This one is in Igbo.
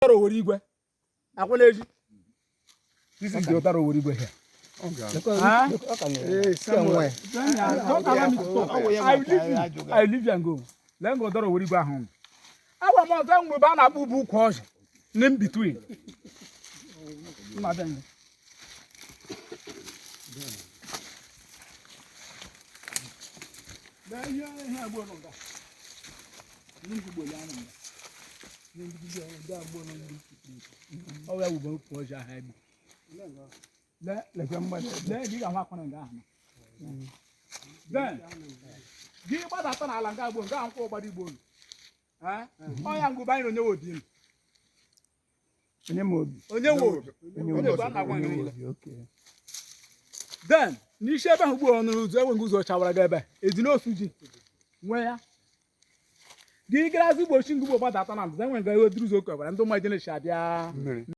Igwe. This is the other Igwe here. I leave you and go. Let go door Igwe home. I want more than we ban a boo cause. Name between. Nothing. Then you have one of that. Oh, I will go for your head. Let them dig a walk on then, give what I thought I'll go down for body bone. I am go by on your wood. Then, Nishaba who on the goes or shower gaba is no Fuji. Where? The grass washing go about that, then when I go through Zoka and don't my dinner shad.